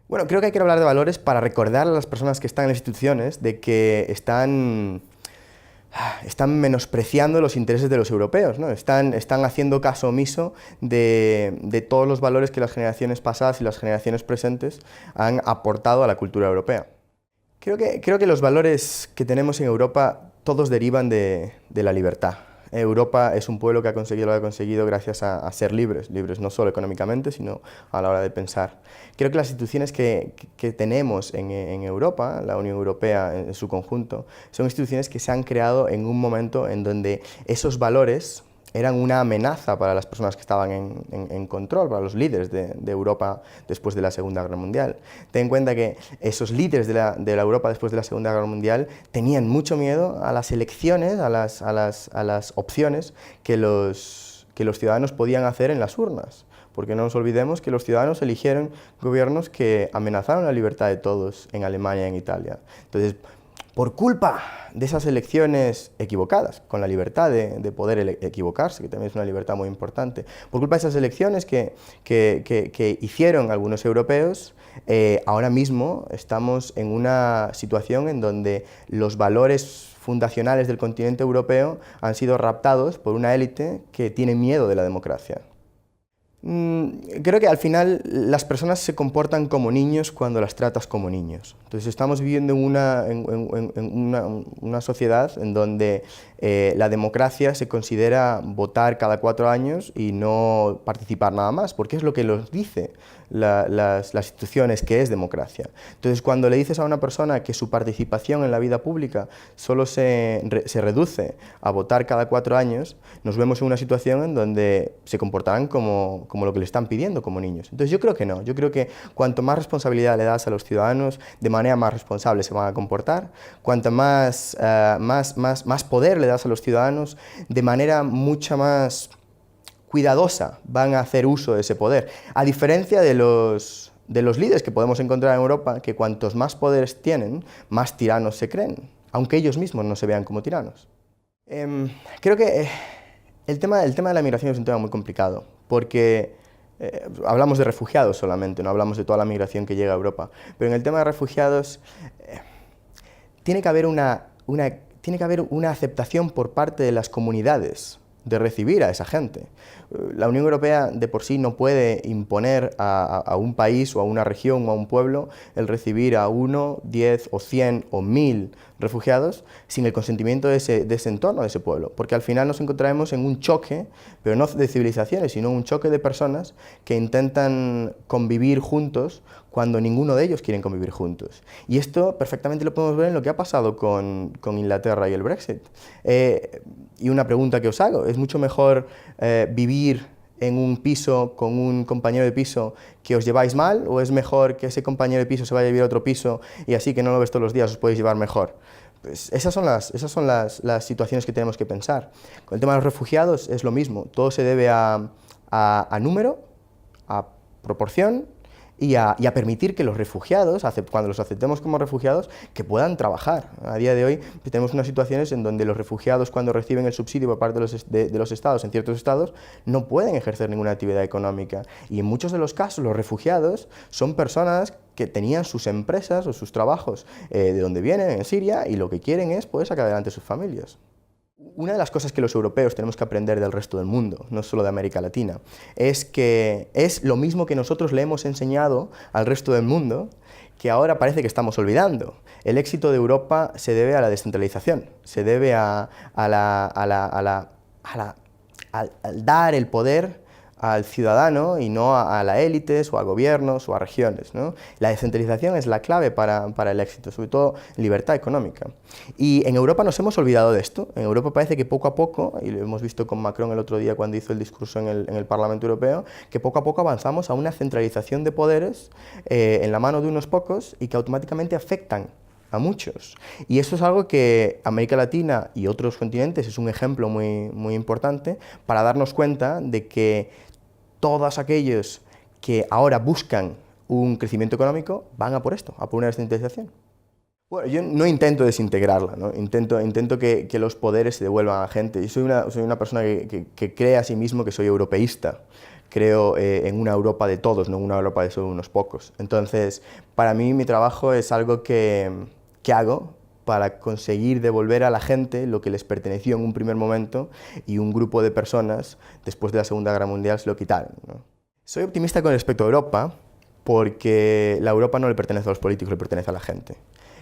Bueno, creo que hay que hablar de valores para recordar a las personas que están en las instituciones de que están menospreciando los intereses de los europeos, ¿no? Están haciendo caso omiso de todos los valores que las generaciones pasadas y las generaciones presentes han aportado a la cultura europea. Creo que los valores que tenemos en Europa todos derivan de la libertad. Europa es un pueblo que ha conseguido lo que ha conseguido gracias a ser libres no solo económicamente, sino a la hora de pensar. Creo que las instituciones que tenemos en Europa, la Unión Europea en su conjunto, son instituciones que se han creado en un momento en donde esos valores eran una amenaza para las personas que estaban en control, para los líderes de Europa después de la Segunda Guerra Mundial. Ten en cuenta que esos líderes de la Europa después de la Segunda Guerra Mundial tenían mucho miedo a las elecciones, a las opciones que los ciudadanos podían hacer en las urnas. Porque no nos olvidemos que los ciudadanos eligieron gobiernos que amenazaron la libertad de todos en Alemania y en Italia. Entonces, por culpa de esas elecciones equivocadas, con la libertad de poder equivocarse, que también es una libertad muy importante, por culpa de esas elecciones que hicieron algunos europeos, ahora mismo estamos en una situación en donde los valores fundacionales del continente europeo han sido raptados por una élite que tiene miedo de la democracia. Creo que al final las personas se comportan como niños cuando las tratas como niños. Entonces estamos viviendo en una sociedad en donde la democracia se considera votar cada 4 años y no participar nada más, porque es lo que nos dice las instituciones que es democracia. Entonces cuando le dices a una persona que su participación en la vida pública solo se reduce a votar cada 4 años, nos vemos en una situación en donde se comportarán como lo que le están pidiendo como niños. Entonces yo creo que no, yo creo que cuanto más responsabilidad le das a los ciudadanos, de manera más responsable se van a comportar, cuanto más poder le das a los ciudadanos, de manera mucha más cuidadosa van a hacer uso de ese poder. A diferencia de los líderes que podemos encontrar en Europa, que cuantos más poderes tienen, más tiranos se creen, aunque ellos mismos no se vean como tiranos. Creo que el tema de la migración es un tema muy complicado, porque hablamos de refugiados solamente, no hablamos de toda la migración que llega a Europa, pero en el tema de refugiados tiene que haber una aceptación por parte de las comunidades de recibir a esa gente. La Unión Europea de por sí no puede imponer a un país o a una región o a un pueblo el recibir a 1, 10 o 100 o 1000 refugiados sin el consentimiento de ese entorno, de ese pueblo, porque al final nos encontraremos en un choque, pero no de civilizaciones, sino un choque de personas que intentan convivir juntos cuando ninguno de ellos quiere convivir juntos. Y esto perfectamente lo podemos ver en lo que ha pasado con Inglaterra y el Brexit. Y una pregunta que os hago, ¿es mucho mejor vivir en un piso con un compañero de piso que os lleváis mal, o es mejor que ese compañero de piso se vaya a vivir a otro piso y así que no lo ves todos los días os podéis llevar mejor? Pues esas son las situaciones que tenemos que pensar. Con el tema de los refugiados es lo mismo, todo se debe a número, a proporción, y a permitir que los refugiados, cuando los aceptemos como refugiados, que puedan trabajar. A día de hoy tenemos unas situaciones en donde los refugiados, cuando reciben el subsidio por parte de los estados, en ciertos estados, no pueden ejercer ninguna actividad económica. Y en muchos de los casos los refugiados son personas que tenían sus empresas o sus trabajos de donde vienen, en Siria, y lo que quieren es poder sacar adelante sus familias. Una de las cosas que los europeos tenemos que aprender del resto del mundo, no solo de América Latina, es que es lo mismo que nosotros le hemos enseñado al resto del mundo, que ahora parece que estamos olvidando. El éxito de Europa se debe a la descentralización, se debe al dar el poder al ciudadano y no a las élites o a gobiernos o a regiones, ¿no? La descentralización es la clave para el éxito, sobre todo libertad económica. Y en Europa nos hemos olvidado de esto. En Europa parece que poco a poco, y lo hemos visto con Macron el otro día cuando hizo el discurso en el Parlamento Europeo, que poco a poco avanzamos a una centralización de poderes en la mano de unos pocos y que automáticamente afectan a muchos. Y esto es algo que América Latina y otros continentes es un ejemplo muy importante para darnos cuenta de que todos aquellos que ahora buscan un crecimiento económico van a por esto, a por una descentralización. Bueno, yo no intento desintegrarla, ¿no? Intento que los poderes se devuelvan a la gente. Yo soy una persona que cree a sí mismo que soy europeísta. Creo en una Europa de todos, no en una Europa de solo unos pocos. Entonces, para mí mi trabajo es algo que hago para conseguir devolver a la gente lo que les perteneció en un primer momento y un grupo de personas después de la Segunda Guerra Mundial se lo quitaron, ¿no? Soy optimista con respecto a Europa porque la Europa no le pertenece a los políticos, le pertenece a la gente.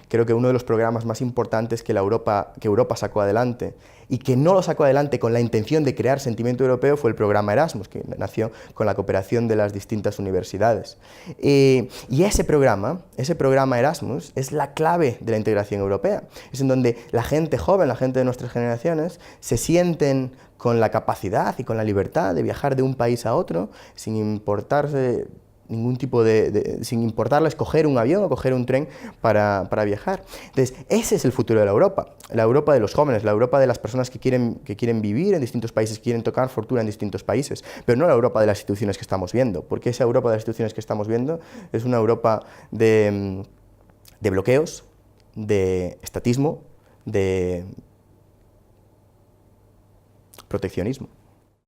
Creo que uno de los programas más importantes que Europa sacó adelante y que no lo sacó adelante con la intención de crear sentimiento europeo fue el programa Erasmus, que nació con la cooperación de las distintas universidades. Y ese programa Erasmus es la clave de la integración europea. Es en donde la gente joven, la gente de nuestras generaciones, se sienten con la capacidad y con la libertad de viajar de un país a otro sin importarse ningún tipo sin importarles coger un avión o coger un tren para viajar. Entonces, ese es el futuro de la Europa de los jóvenes, la Europa de las personas que quieren vivir en distintos países, quieren tocar fortuna en distintos países, pero no la Europa de las instituciones que estamos viendo, porque esa Europa de las instituciones que estamos viendo es una Europa de bloqueos, de estatismo, de proteccionismo.